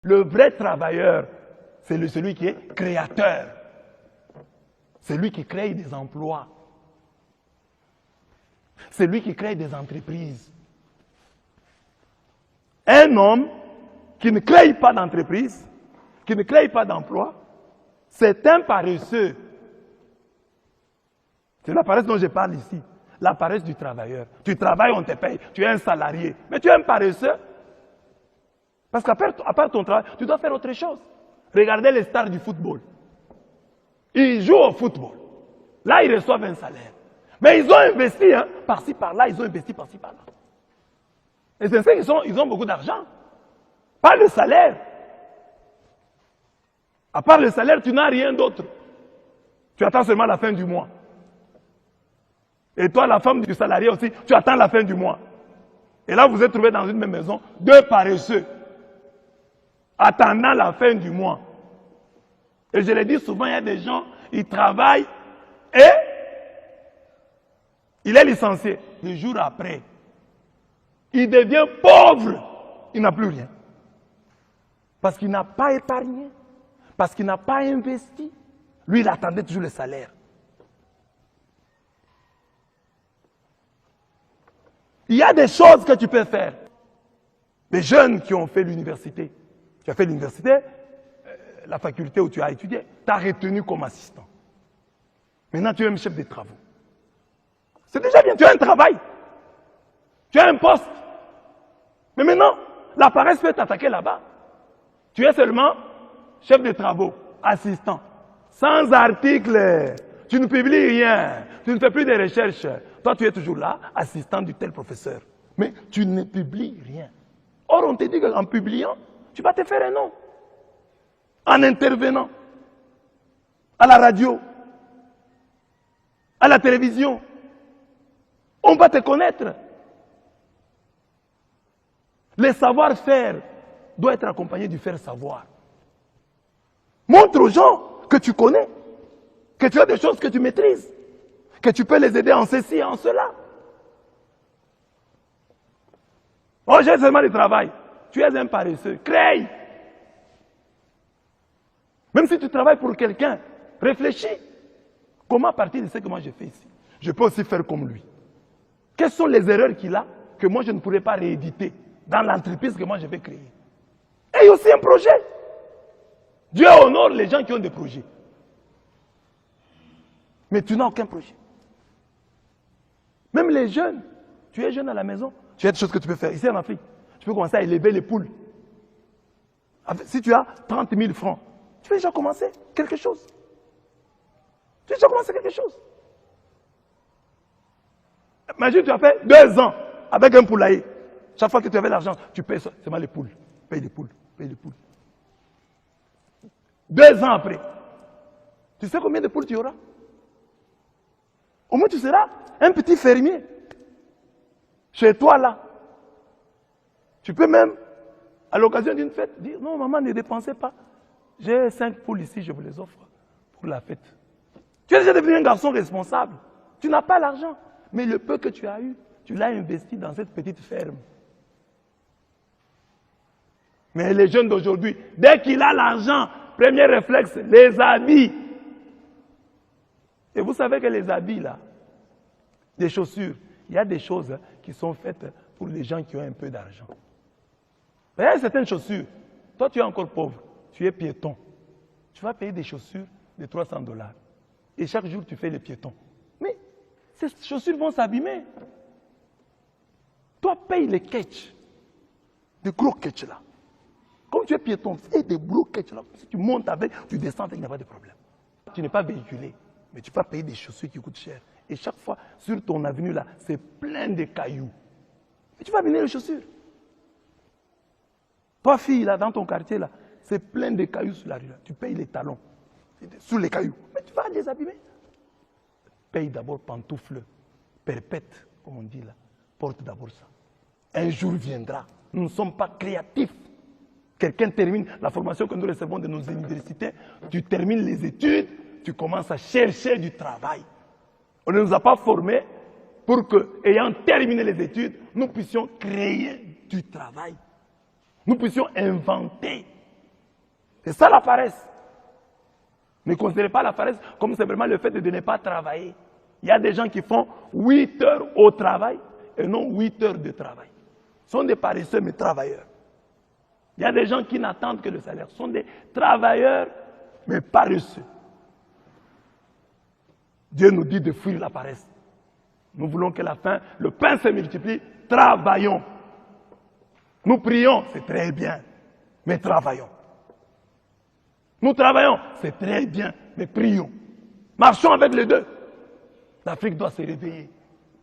Le vrai travailleur, c'est celui qui est créateur. C'est lui qui crée des emplois. C'est lui qui crée des entreprises. Un homme qui ne crée pas d'entreprise, qui ne crée pas d'emploi, c'est un paresseux. C'est la paresse dont je parle ici. La paresse du travailleur. Tu travailles, on te paye. Tu es un salarié. Mais tu es un paresseux. Parce qu'à part ton travail, tu dois faire autre chose. Regardez les stars du football. Ils jouent au football. Là, ils reçoivent un salaire. Mais ils ont investi, hein, par-ci, par-là, ils ont investi par-ci, par-là. Et c'est ça qu'ils ont beaucoup d'argent. Pas le salaire. À part le salaire, tu n'as rien d'autre. Tu attends seulement la fin du mois. Et toi, la femme du salarié aussi, tu attends la fin du mois. Et là, vous êtes trouvés dans une même maison, deux paresseux, attendant la fin du mois. Et je l'ai dit souvent, il y a des gens, ils travaillent et il est licencié. Le jour après, il devient pauvre. Il n'a plus rien. Parce qu'il n'a pas épargné. Parce qu'il n'a pas investi. Lui, il attendait toujours le salaire. Il y a des choses que tu peux faire. Les jeunes qui ont fait l'université. Tu as fait l'université, la faculté où tu as étudié, tu as retenu comme assistant. Maintenant, tu es un chef de travaux. C'est déjà bien, tu as un travail. Tu as un poste. Mais maintenant, la paresse peut t'attaquer là-bas. Tu es seulement chef de travaux, assistant. Sans article, tu ne publies rien, tu ne fais plus de recherches. Toi, tu es toujours là, assistant du tel professeur. Mais tu ne publies rien. Or, on te dit qu'en publiant, tu vas te faire un nom. En intervenant. À la radio. À la télévision. On va te connaître. Le savoir-faire doit être accompagné du faire-savoir. Montre aux gens que tu connais, que tu as des choses que tu maîtrises, que tu peux les aider en ceci et en cela. Oh, j'ai seulement du travail. Tu es un paresseux. Crée. Même si tu travailles pour quelqu'un, réfléchis. Comment à partir de ce que moi j'ai fait ici, je peux aussi faire comme lui. Quelles sont les erreurs qu'il a que moi je ne pourrais pas rééditer dans l'entreprise que moi je vais créer? Et il y a aussi un projet. Dieu honore les gens qui ont des projets. Mais tu n'as aucun projet. Même les jeunes, tu es jeune à la maison, tu as des choses que tu peux faire. Ici en Afrique, tu peux commencer à élever les poules. Si tu as 30 000 francs, tu peux déjà commencer quelque chose. Tu peux déjà commencer quelque chose. Imagine, tu as fait 2 ans avec un poulailler. Chaque fois que tu avais l'argent, tu payes seulement les poules. Paye les poules, paye les poules. 2 ans après, tu sais combien de poules tu auras? Au moins tu seras un petit fermier. Chez toi là. Tu peux même, à l'occasion d'une fête, dire non maman, ne dépensez pas. J'ai 5 poules ici, je vous les offre pour la fête. Tu es déjà devenu un garçon responsable. Tu n'as pas l'argent. Mais le peu que tu as eu, tu l'as investi dans cette petite ferme. Mais les jeunes d'aujourd'hui, dès qu'il a l'argent, premier réflexe, les habits. Et vous savez que les habits là, des chaussures, il y a des choses qui sont faites pour les gens qui ont un peu d'argent. Il y a certaines chaussures, toi tu es encore pauvre, tu es piéton. Tu vas payer des chaussures de $300. Et chaque jour tu fais les piétons. Mais ces chaussures vont s'abîmer. Toi paye les ketchs, des gros ketchs là. Comme tu es piéton, fais des gros ketchs là. Si tu montes avec, tu descends avec, il n'y a pas de problème. Tu n'es pas véhiculé, mais tu vas payer des chaussures qui coûtent cher. Et chaque fois, sur ton avenue là, c'est plein de cailloux. Et tu vas venir les chaussures. Toi, fille, là, dans ton quartier là, c'est plein de cailloux sur la rue là. Tu payes les talons, sous les cailloux. Mais tu vas les abîmer. Paye d'abord pantoufles, perpètes, comme on dit là. Porte d'abord ça. Un jour viendra. Nous ne sommes pas créatifs. Quelqu'un termine la formation que nous recevons de nos universités, tu termines les études, tu commences à chercher du travail. On ne nous a pas formés pour que, ayant terminé les études, nous puissions créer du travail. Nous puissions inventer. C'est ça la paresse. Ne considérez pas la paresse comme simplement le fait de ne pas travailler. Il y a des gens qui font 8 heures au travail et non 8 heures de travail. Ce sont des paresseux mais travailleurs. Il y a des gens qui n'attendent que le salaire. Ce sont des travailleurs mais paresseux. Dieu nous dit de fuir la paresse. Nous voulons que la faim, le pain se multiplie. Travaillons. Nous prions, c'est très bien, mais travaillons. Nous travaillons, c'est très bien, mais prions. Marchons avec les deux. L'Afrique doit se réveiller.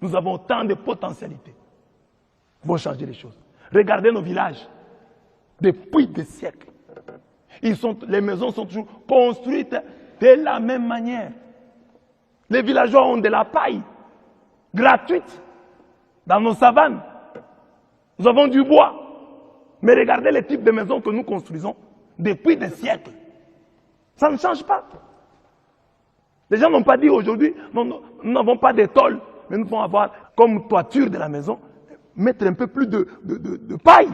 Nous avons tant de potentialités. Nous devons changer les choses. Regardez nos villages. Depuis des siècles. Les maisons sont toujours construites de la même manière. Les villageois ont de la paille gratuite dans nos savanes. Nous avons du bois. Mais regardez les types de maisons que nous construisons depuis des siècles. Ça ne change pas. Les gens n'ont pas dit aujourd'hui, nous n'avons pas d'étole, mais nous devons avoir comme toiture de la maison, mettre un peu plus de paille.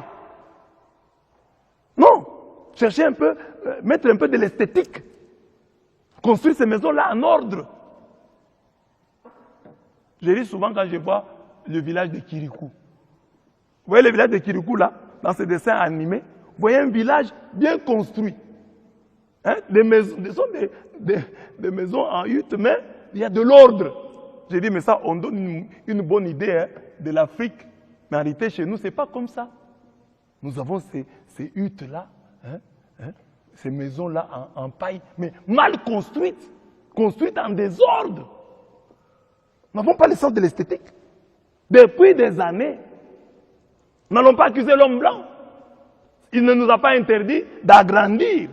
Non, chercher un peu, mettre un peu de l'esthétique. Construire ces maisons-là en ordre. Je ris souvent quand je vois le village de Kirikou. Vous voyez le village de Kirikou là, dans ce dessin animé, vous voyez un village bien construit. Hein? Des maisons, ce sont des maisons en hutte, mais il y a de l'ordre. J'ai dit, mais ça, on donne une bonne idée hein, de l'Afrique. Mais en réalité, chez nous, ce n'est pas comme ça. Nous avons ces huttes-là, ces maisons-là en paille, mais mal construites, construites en désordre. Nous n'avons pas le sens de l'esthétique. Depuis des années, nous n'allons pas accuser l'homme blanc. Il ne nous a pas interdit d'agrandir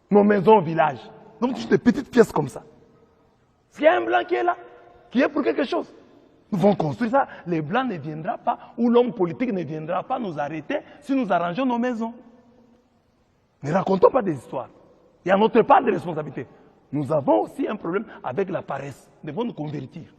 nos maisons au village. Donc, juste des petites pièces comme ça. S'il y a un blanc qui est là, qui est pour quelque chose, nous devons construire ça. Les blancs ne viendront pas, ou l'homme politique ne viendra pas nous arrêter si nous arrangeons nos maisons. Ne racontons pas des histoires. Il y a notre part de responsabilité. Nous avons aussi un problème avec la paresse. Nous devons nous convertir.